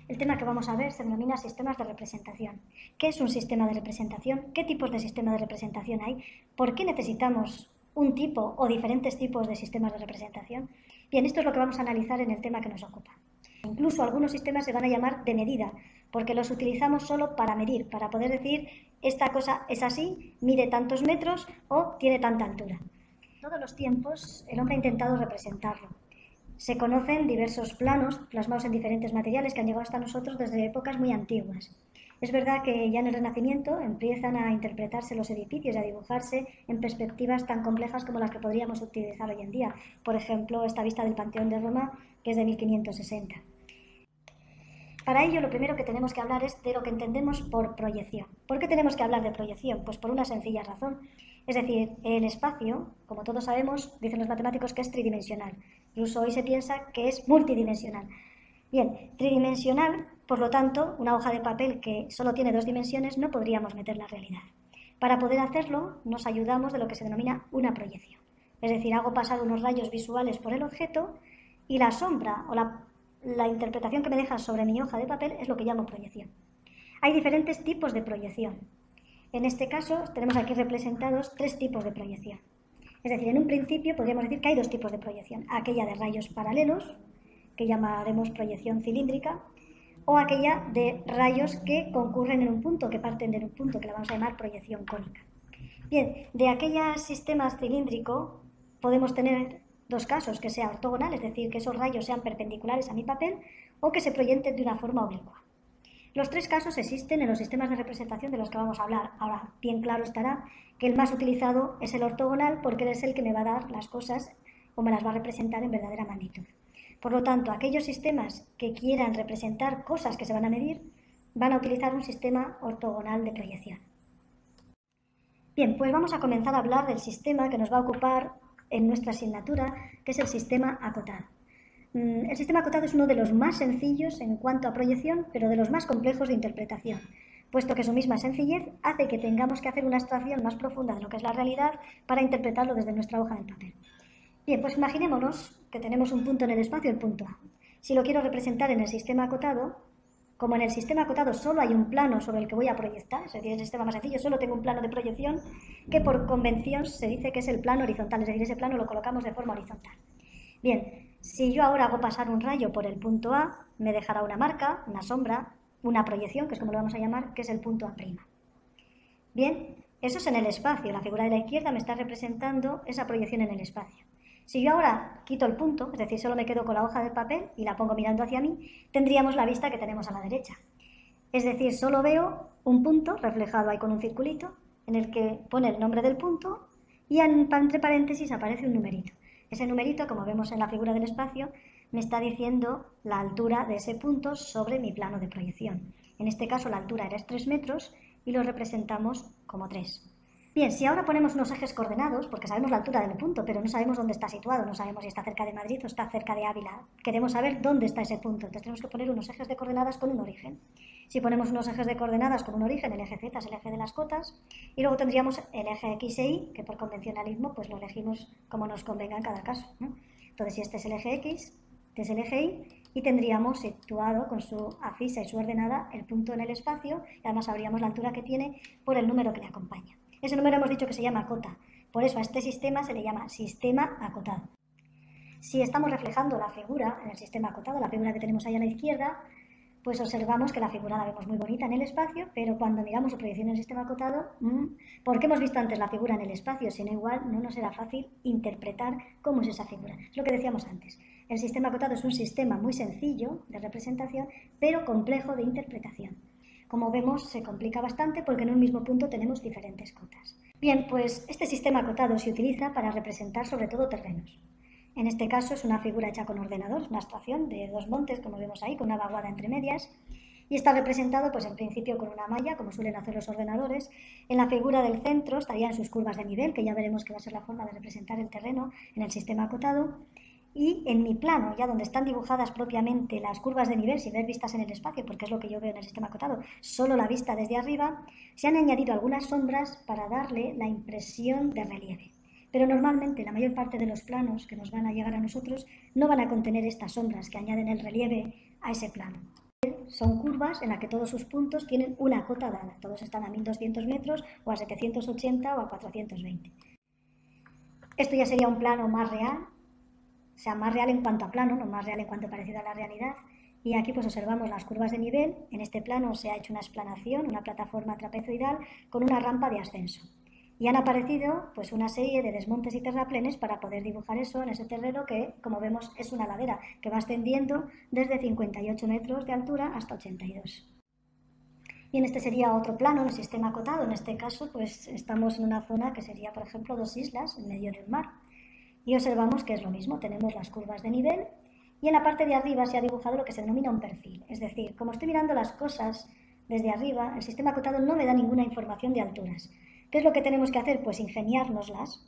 El tema que vamos a ver se denomina sistemas de representación. ¿Qué es un sistema de representación? ¿Qué tipos de sistemas de representación hay? ¿Por qué necesitamos un tipo o diferentes tipos de sistemas de representación? Bien, esto es lo que vamos a analizar en el tema que nos ocupa. Incluso algunos sistemas se van a llamar de medida, porque los utilizamos solo para medir, para poder decir esta cosa es así, mide tantos metros o tiene tanta altura. Todos los tiempos el hombre ha intentado representarlo. Se conocen diversos planos plasmados en diferentes materiales que han llegado hasta nosotros desde épocas muy antiguas. Es verdad que ya en el Renacimiento empiezan a interpretarse los edificios y a dibujarse en perspectivas tan complejas como las que podríamos utilizar hoy en día. Por ejemplo, esta vista del Panteón de Roma, que es de 1560. Para ello, lo primero que tenemos que hablar es de lo que entendemos por proyección. ¿Por qué tenemos que hablar de proyección? Pues por una sencilla razón. Es decir, el espacio, como todos sabemos, dicen los matemáticos que es tridimensional. Incluso hoy se piensa que es multidimensional. Bien, tridimensional, por lo tanto, una hoja de papel que solo tiene dos dimensiones no podríamos meter la realidad. Para poder hacerlo, nos ayudamos de lo que se denomina una proyección. Es decir, hago pasar unos rayos visuales por el objeto y la sombra o la interpretación que me deja sobre mi hoja de papel es lo que llamo proyección. Hay diferentes tipos de proyección. En este caso tenemos aquí representados tres tipos de proyección. Es decir, en un principio podríamos decir que hay dos tipos de proyección. Aquella de rayos paralelos, que llamaremos proyección cilíndrica, o aquella de rayos que concurren en un punto, que parten de un punto, que la vamos a llamar proyección cónica. Bien, de aquellos sistemas cilíndricos podemos tener dos casos, que sea ortogonal, es decir, que esos rayos sean perpendiculares a mi papel, o que se proyecten de una forma oblicua. Los tres casos existen en los sistemas de representación de los que vamos a hablar. Ahora, bien claro estará que el más utilizado es el ortogonal porque es el que me va a dar las cosas o me las va a representar en verdadera magnitud. Por lo tanto, aquellos sistemas que quieran representar cosas que se van a medir van a utilizar un sistema ortogonal de proyección. Bien, pues vamos a comenzar a hablar del sistema que nos va a ocupar en nuestra asignatura, que es el sistema acotado. El sistema acotado es uno de los más sencillos en cuanto a proyección, pero de los más complejos de interpretación, puesto que su misma sencillez hace que tengamos que hacer una abstracción más profunda de lo que es la realidad para interpretarlo desde nuestra hoja de papel. Bien, pues imaginémonos que tenemos un punto en el espacio, el punto A. Si lo quiero representar en el sistema acotado, como en el sistema acotado solo hay un plano sobre el que voy a proyectar, es decir, es el sistema más sencillo, solo tengo un plano de proyección, que por convención se dice que es el plano horizontal, es decir, ese plano lo colocamos de forma horizontal. Bien, si yo ahora hago pasar un rayo por el punto A, me dejará una marca, una sombra, una proyección, que es como lo vamos a llamar, que es el punto A'. Bien, eso es en el espacio. La figura de la izquierda me está representando esa proyección en el espacio. Si yo ahora quito el punto, es decir, solo me quedo con la hoja de papel y la pongo mirando hacia mí, tendríamos la vista que tenemos a la derecha. Es decir, solo veo un punto reflejado ahí con un circulito en el que pone el nombre del punto y entre paréntesis aparece un numerito. Ese numerito, como vemos en la figura del espacio, me está diciendo la altura de ese punto sobre mi plano de proyección. En este caso la altura era 3 metros y lo representamos como 3. Bien, si ahora ponemos unos ejes coordenados, porque sabemos la altura del punto, pero no sabemos dónde está situado, no sabemos si está cerca de Madrid o está cerca de Ávila, queremos saber dónde está ese punto, entonces tenemos que poner unos ejes de coordenadas con un origen. Si ponemos unos ejes de coordenadas con un origen, el eje Z es el eje de las cotas, y luego tendríamos el eje X e Y, que por convencionalismo pues lo elegimos como nos convenga en cada caso, ¿no? Entonces, si este es el eje X, este es el eje Y, y tendríamos situado con su abscisa y su ordenada el punto en el espacio, y además sabríamos la altura que tiene por el número que le acompaña. Ese número hemos dicho que se llama cota, por eso a este sistema se le llama sistema acotado. Si estamos reflejando la figura en el sistema acotado, la figura que tenemos ahí a la izquierda, pues observamos que la figura la vemos muy bonita en el espacio, pero cuando miramos su proyección en el sistema acotado, porque hemos visto antes la figura en el espacio, sino igual no nos era fácil interpretar cómo es esa figura. Es lo que decíamos antes. El sistema acotado es un sistema muy sencillo de representación, pero complejo de interpretación. Como vemos, se complica bastante porque en un mismo punto tenemos diferentes cotas. Bien, pues este sistema acotado se utiliza para representar sobre todo terrenos. En este caso es una figura hecha con ordenador, una abstracción de dos montes, como vemos ahí, con una vaguada entre medias, y está representado pues en principio con una malla, como suelen hacer los ordenadores. En la figura del centro estarían sus curvas de nivel, que ya veremos que va a ser la forma de representar el terreno en el sistema acotado. Y en mi plano, ya donde están dibujadas propiamente las curvas de nivel, sin ver vistas en el espacio, porque es lo que yo veo en el sistema acotado, solo la vista desde arriba, se han añadido algunas sombras para darle la impresión de relieve. Pero normalmente la mayor parte de los planos que nos van a llegar a nosotros no van a contener estas sombras que añaden el relieve a ese plano. son curvas en las que todos sus puntos tienen una cota dada. Todos están a 1200 metros o a 780 o a 420. Esto ya sería un plano más real, o sea, más real en cuanto a plano, no más real en cuanto parecido a la realidad. Y aquí pues observamos las curvas de nivel. En este plano se ha hecho una explanación, una plataforma trapezoidal con una rampa de ascenso. Y han aparecido pues una serie de desmontes y terraplenes para poder dibujar eso en ese terreno que, como vemos, es una ladera que va ascendiendo desde 58 metros de altura hasta 82. Bien, este sería otro plano, un sistema acotado. En este caso, pues estamos en una zona que sería, por ejemplo, dos islas en medio del mar. Y observamos que es lo mismo, tenemos las curvas de nivel y en la parte de arriba se ha dibujado lo que se denomina un perfil. Es decir, como estoy mirando las cosas desde arriba, el sistema acotado no me da ninguna información de alturas. ¿Qué es lo que tenemos que hacer? Pues ingeniárnoslas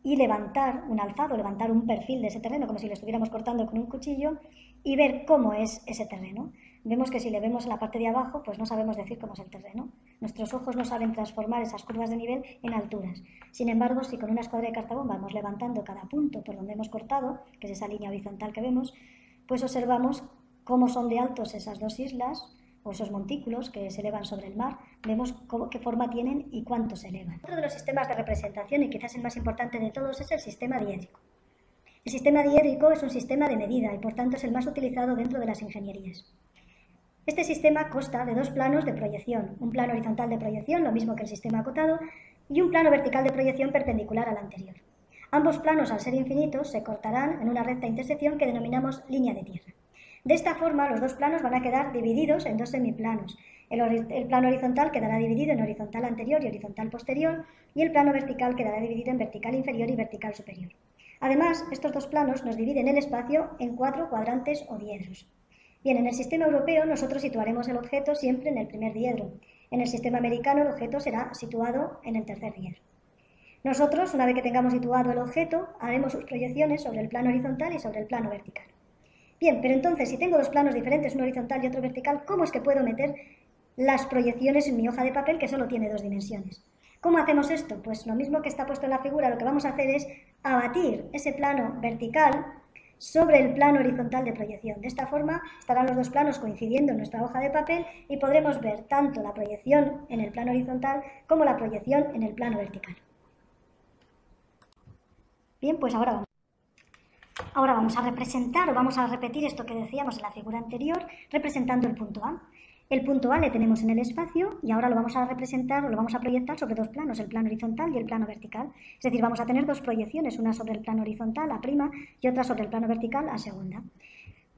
y levantar un alzado, levantar un perfil de ese terreno, como si lo estuviéramos cortando con un cuchillo, y ver cómo es ese terreno. Vemos que si le vemos en la parte de abajo, pues no sabemos decir cómo es el terreno. Nuestros ojos no saben transformar esas curvas de nivel en alturas. Sin embargo, si con una escuadra de cartabón vamos levantando cada punto por donde hemos cortado, que es esa línea horizontal que vemos, pues observamos cómo son de altos esas dos islas, o esos montículos que se elevan sobre el mar, vemos qué forma tienen y cuánto se elevan. Otro de los sistemas de representación, y quizás el más importante de todos, es el sistema diédrico. El sistema diédrico es un sistema de medida y por tanto es el más utilizado dentro de las ingenierías. Este sistema consta de dos planos de proyección, un plano horizontal de proyección, lo mismo que el sistema acotado, y un plano vertical de proyección perpendicular al anterior. Ambos planos, al ser infinitos, se cortarán en una recta intersección que denominamos línea de tierra. De esta forma, los dos planos van a quedar divididos en dos semiplanos. El plano horizontal quedará dividido en horizontal anterior y horizontal posterior, y el plano vertical quedará dividido en vertical inferior y vertical superior. Además, estos dos planos nos dividen el espacio en 4 cuadrantes o diedros. Bien, en el sistema europeo nosotros situaremos el objeto siempre en el primer diedro. En el sistema americano el objeto será situado en el tercer diedro. Nosotros, una vez que tengamos situado el objeto, haremos sus proyecciones sobre el plano horizontal y sobre el plano vertical. Bien, pero entonces, si tengo dos planos diferentes, uno horizontal y otro vertical, ¿cómo es que puedo meter las proyecciones en mi hoja de papel que solo tiene dos dimensiones? ¿Cómo hacemos esto? Pues lo mismo que está puesto en la figura, lo que vamos a hacer es abatir ese plano vertical sobre el plano horizontal de proyección. De esta forma estarán los dos planos coincidiendo en nuestra hoja de papel y podremos ver tanto la proyección en el plano horizontal como la proyección en el plano vertical. Bien, pues ahora vamos a representar o vamos a repetir esto que decíamos en la figura anterior, representando el punto A. El punto A le tenemos en el espacio y ahora lo vamos a representar o lo vamos a proyectar sobre dos planos, el plano horizontal y el plano vertical. Es decir, vamos a tener dos proyecciones, una sobre el plano horizontal, A', y otra sobre el plano vertical, A segunda.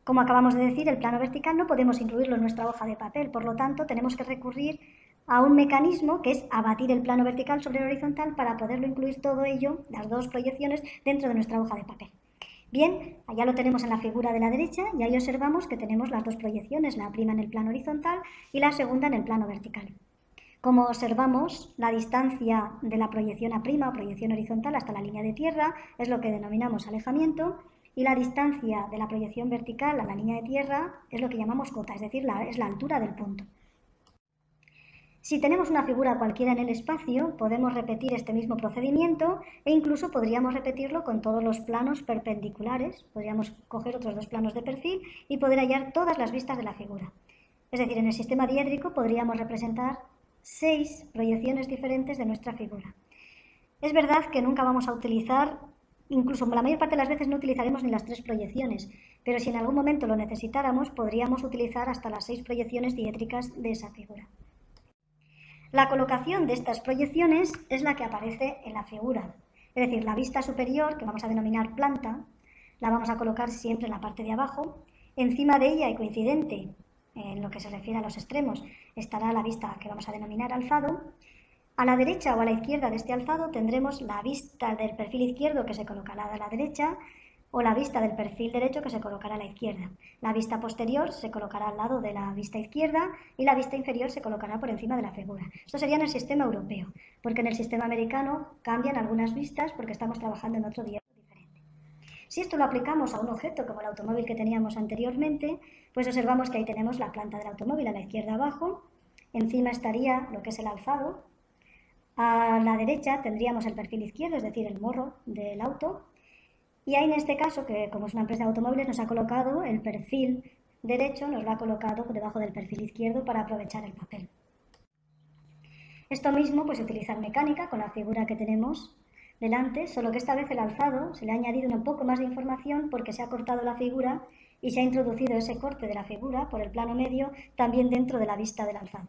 Como acabamos de decir, el plano vertical no podemos incluirlo en nuestra hoja de papel, por lo tanto tenemos que recurrir a un mecanismo que es abatir el plano vertical sobre el horizontal para poderlo incluir todo ello, las dos proyecciones, dentro de nuestra hoja de papel. Bien, allá lo tenemos en la figura de la derecha y ahí observamos que tenemos las dos proyecciones, la prima en el plano horizontal y la segunda en el plano vertical. Como observamos, la distancia de la proyección A' o proyección horizontal hasta la línea de tierra es lo que denominamos alejamiento y la distancia de la proyección vertical a la línea de tierra es lo que llamamos cota, es decir, es la altura del punto. Si tenemos una figura cualquiera en el espacio, podemos repetir este mismo procedimiento e incluso podríamos repetirlo con todos los planos perpendiculares. Podríamos coger otros dos planos de perfil y poder hallar todas las vistas de la figura. Es decir, en el sistema diédrico podríamos representar 6 proyecciones diferentes de nuestra figura. Es verdad que nunca vamos a utilizar, incluso la mayor parte de las veces no utilizaremos ni las 3 proyecciones, pero si en algún momento lo necesitáramos, podríamos utilizar hasta las 6 proyecciones diédricas de esa figura. La colocación de estas proyecciones es la que aparece en la figura, es decir, la vista superior, que vamos a denominar planta, la vamos a colocar siempre en la parte de abajo. Encima de ella y coincidente en lo que se refiere a los extremos estará la vista que vamos a denominar alzado. A la derecha o a la izquierda de este alzado tendremos la vista del perfil izquierdo que se colocará a la derecha o la vista del perfil derecho que se colocará a la izquierda. La vista posterior se colocará al lado de la vista izquierda y la vista inferior se colocará por encima de la figura. Esto sería en el sistema europeo, porque en el sistema americano cambian algunas vistas porque estamos trabajando en otro diálogo diferente. Si esto lo aplicamos a un objeto como el automóvil que teníamos anteriormente, pues observamos que ahí tenemos la planta del automóvil a la izquierda abajo, encima estaría lo que es el alzado, a la derecha tendríamos el perfil izquierdo, es decir, el morro del auto. Y ahí en este caso, que como es una empresa de automóviles, nos ha colocado el perfil derecho nos lo ha colocado debajo del perfil izquierdo para aprovechar el papel. Esto mismo pues se utiliza en mecánica con la figura que tenemos delante, solo que esta vez el alzado se le ha añadido un poco más de información porque se ha cortado la figura y se ha introducido ese corte de la figura por el plano medio también dentro de la vista del alzado.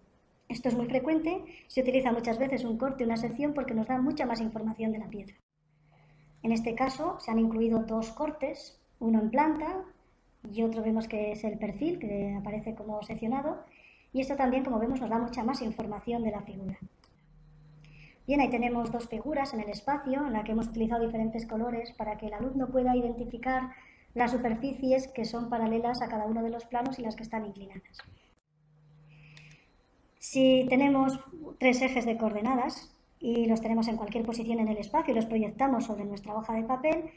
Esto es muy frecuente, se utiliza muchas veces un corte, una sección, porque nos da mucha más información de la pieza. En este caso se han incluido dos cortes, uno en planta y otro vemos que es el perfil, que aparece como seccionado, y esto también, como vemos, nos da mucha más información de la figura. Bien, ahí tenemos dos figuras en el espacio en la que hemos utilizado diferentes colores para que el alumno pueda identificar las superficies que son paralelas a cada uno de los planos y las que están inclinadas. Si tenemos tres ejes de coordenadas y los tenemos en cualquier posición en el espacio y los proyectamos sobre nuestra hoja de papel,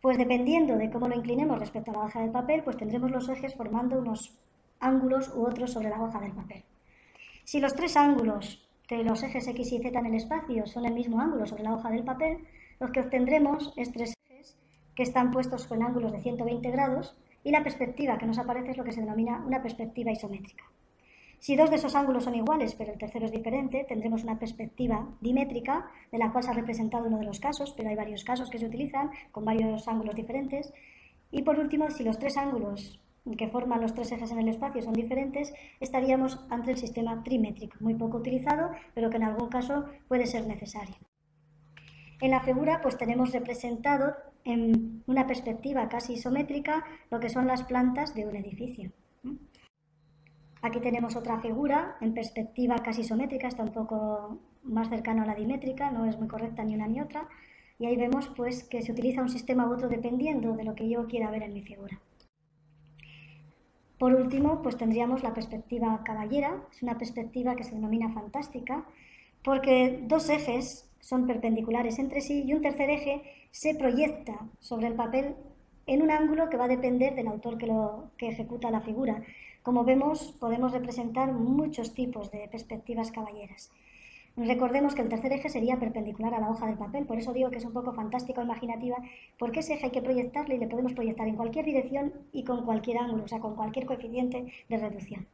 pues dependiendo de cómo lo inclinemos respecto a la hoja de papel, pues tendremos los ejes formando unos ángulos u otros sobre la hoja del papel. Si los tres ángulos de los ejes X y Z en el espacio son el mismo ángulo sobre la hoja del papel, lo que obtendremos es tres ejes que están puestos con ángulos de 120 grados y la perspectiva que nos aparece es lo que se denomina una perspectiva isométrica. Si dos de esos ángulos son iguales, pero el tercero es diferente, tendremos una perspectiva dimétrica, de la cual se ha representado uno de los casos, pero hay varios casos que se utilizan con varios ángulos diferentes. Y por último, si los tres ángulos que forman los tres ejes en el espacio son diferentes, estaríamos ante el sistema trimétrico, muy poco utilizado, pero que en algún caso puede ser necesario. En la figura pues tenemos representado en una perspectiva casi isométrica lo que son las plantas de un edificio. Aquí tenemos otra figura en perspectiva casi isométrica, está un poco más cercano a la dimétrica, no es muy correcta ni una ni otra, y ahí vemos pues que se utiliza un sistema u otro dependiendo de lo que yo quiera ver en mi figura. Por último, pues tendríamos la perspectiva caballera, es una perspectiva que se denomina fantástica, porque dos ejes son perpendiculares entre sí y un tercer eje se proyecta sobre el papel en un ángulo que va a depender del autor que ejecuta la figura. Como vemos, podemos representar muchos tipos de perspectivas caballeras. Recordemos que el tercer eje sería perpendicular a la hoja del papel, por eso digo que es un poco fantástica o imaginativa, porque ese eje hay que proyectarle y le podemos proyectar en cualquier dirección y con cualquier ángulo, o sea, con cualquier coeficiente de reducción.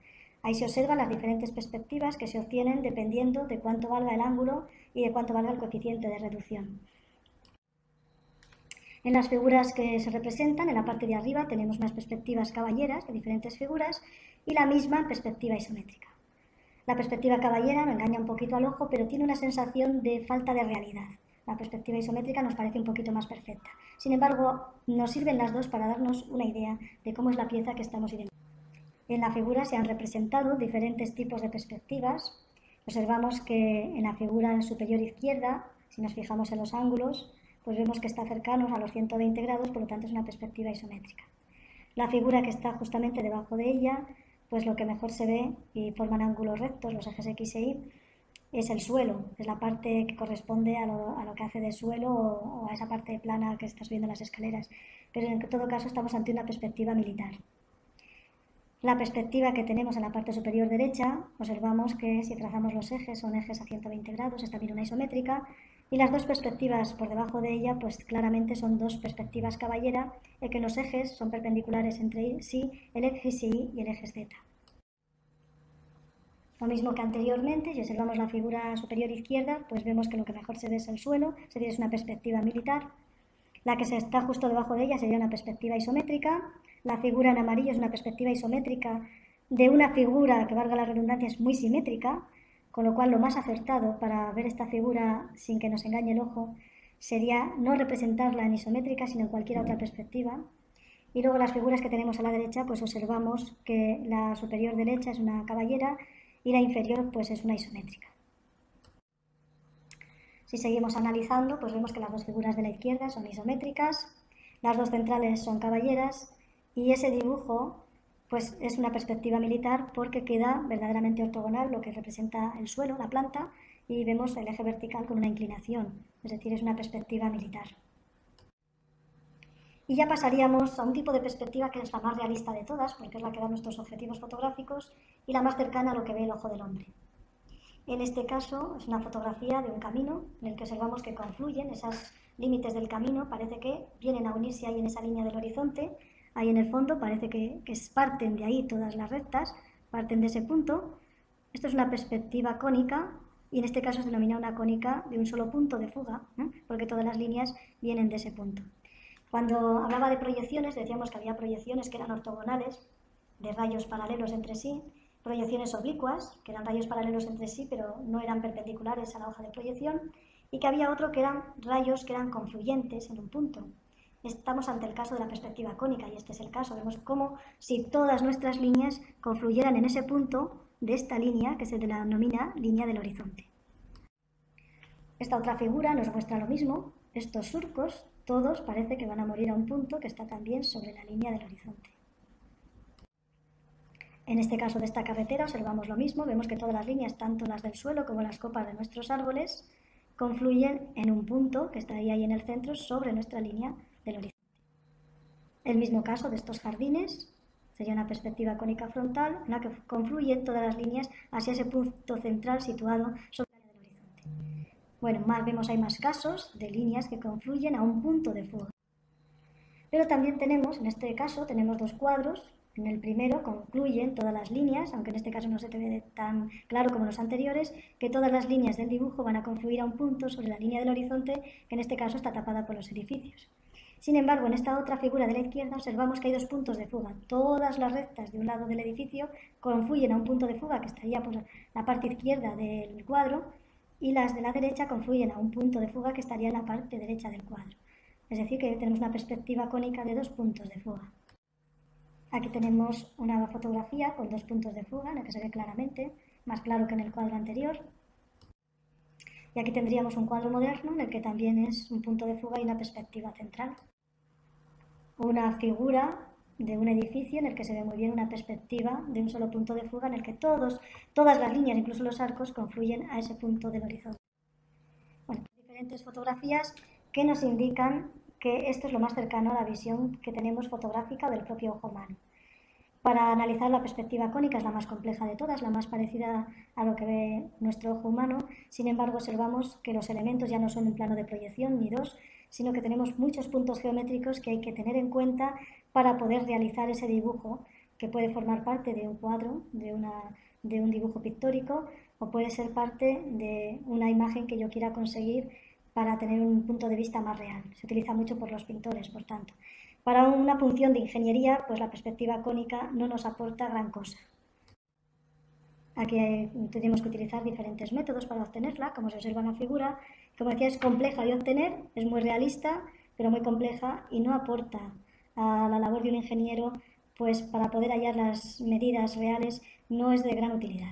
Ahí se observan las diferentes perspectivas que se obtienen dependiendo de cuánto valga el ángulo y de cuánto valga el coeficiente de reducción. En las figuras que se representan, en la parte de arriba tenemos unas perspectivas caballeras de diferentes figuras y la misma perspectiva isométrica. La perspectiva caballera nos engaña un poquito al ojo, pero tiene una sensación de falta de realidad. La perspectiva isométrica nos parece un poquito más perfecta. Sin embargo, nos sirven las dos para darnos una idea de cómo es la pieza que estamos identificando. En la figura se han representado diferentes tipos de perspectivas. Observamos que en la figura superior izquierda, si nos fijamos en los ángulos, pues vemos que está cercanos a los 120 grados, por lo tanto es una perspectiva isométrica. La figura que está justamente debajo de ella, pues lo que mejor se ve y forman ángulos rectos, los ejes X e Y, es el suelo, es la parte que corresponde a lo que hace de suelo o a esa parte plana que estás viendo en las escaleras. Pero en todo caso estamos ante una perspectiva militar. La perspectiva que tenemos en la parte superior derecha, observamos que si trazamos los ejes son ejes a 120 grados, es también una isométrica, y las dos perspectivas por debajo de ella, pues claramente son dos perspectivas caballera, en que los ejes son perpendiculares entre sí, el eje Y y el eje Z. Lo mismo que anteriormente, si observamos la figura superior izquierda, pues vemos que lo que mejor se ve es el suelo, es decir, es una perspectiva militar. La que se está justo debajo de ella sería una perspectiva isométrica. La figura en amarillo es una perspectiva isométrica de una figura que, valga la redundancia, es muy simétrica, con lo cual lo más acertado para ver esta figura sin que nos engañe el ojo sería no representarla en isométrica, sino en cualquier otra perspectiva. Y luego las figuras que tenemos a la derecha, pues observamos que la superior derecha es una caballera y la inferior pues es una isométrica. Si seguimos analizando, pues vemos que las dos figuras de la izquierda son isométricas, las dos centrales son caballeras y ese dibujo pues es una perspectiva militar porque queda verdaderamente ortogonal lo que representa el suelo, la planta, y vemos el eje vertical con una inclinación, es decir, es una perspectiva militar. Y ya pasaríamos a un tipo de perspectiva que es la más realista de todas, porque es la que da nuestros objetivos fotográficos y la más cercana a lo que ve el ojo del hombre. En este caso es una fotografía de un camino en el que observamos que confluyen esos límites del camino, parece que vienen a unirse ahí en esa línea del horizonte. ahí en el fondo, parece que parten de ahí todas las rectas, parten de ese punto. Esto es una perspectiva cónica y en este caso se denomina una cónica de un solo punto de fuga, porque todas las líneas vienen de ese punto. Cuando hablaba de proyecciones, decíamos que había proyecciones que eran ortogonales, de rayos paralelos entre sí, proyecciones oblicuas, que eran rayos paralelos entre sí, pero no eran perpendiculares a la hoja de proyección, y que había otro que eran rayos que eran confluyentes en un punto. Estamos ante el caso de la perspectiva cónica, y este es el caso. Vemos como si todas nuestras líneas confluyeran en ese punto de esta línea, que se denomina línea del horizonte. Esta otra figura nos muestra lo mismo. Estos surcos, todos parece que van a morir a un punto que está también sobre la línea del horizonte. En este caso de esta carretera observamos lo mismo, vemos que todas las líneas, tanto las del suelo como las copas de nuestros árboles, confluyen en un punto que está ahí en el centro sobre nuestra línea del horizonte. El mismo caso de estos jardines, sería una perspectiva cónica frontal en la que confluyen todas las líneas hacia ese punto central situado sobre la línea del horizonte. Bueno, vemos hay más casos de líneas que confluyen a un punto de fuga. Pero también tenemos, en este caso, tenemos dos cuadros. En el primero concluyen todas las líneas, aunque en este caso no se te ve tan claro como los anteriores, que todas las líneas del dibujo van a confluir a un punto sobre la línea del horizonte, que en este caso está tapada por los edificios. Sin embargo, en esta otra figura de la izquierda observamos que hay dos puntos de fuga. Todas las rectas de un lado del edificio confluyen a un punto de fuga que estaría por la parte izquierda del cuadro, y las de la derecha confluyen a un punto de fuga que estaría en la parte derecha del cuadro. Es decir, que tenemos una perspectiva cónica de dos puntos de fuga. Aquí tenemos una fotografía con dos puntos de fuga en la que se ve claramente, más claro que en el cuadro anterior. Y aquí tendríamos un cuadro moderno en el que también es un punto de fuga y una perspectiva central. Una figura de un edificio en el que se ve muy bien una perspectiva de un solo punto de fuga en el que todas las líneas, incluso los arcos, confluyen a ese punto del horizonte. Bueno, diferentes fotografías que nos indican que esto es lo más cercano a la visión que tenemos fotográfica del propio ojo humano. Para analizar la perspectiva cónica es la más compleja de todas, la más parecida a lo que ve nuestro ojo humano. Sin embargo, observamos que los elementos ya no son un plano de proyección ni dos, sino que tenemos muchos puntos geométricos que hay que tener en cuenta para poder realizar ese dibujo, que puede formar parte de un cuadro, de un dibujo pictórico, o puede ser parte de una imagen que yo quiera conseguir para tener un punto de vista más real. Se utiliza mucho por los pintores, por tanto. Para una función de ingeniería, pues la perspectiva cónica no nos aporta gran cosa. Aquí tenemos que utilizar diferentes métodos para obtenerla, como se observa en la figura. Como decía, es compleja de obtener, es muy realista, pero muy compleja y no aporta a la labor de un ingeniero, pues para poder hallar las medidas reales no es de gran utilidad.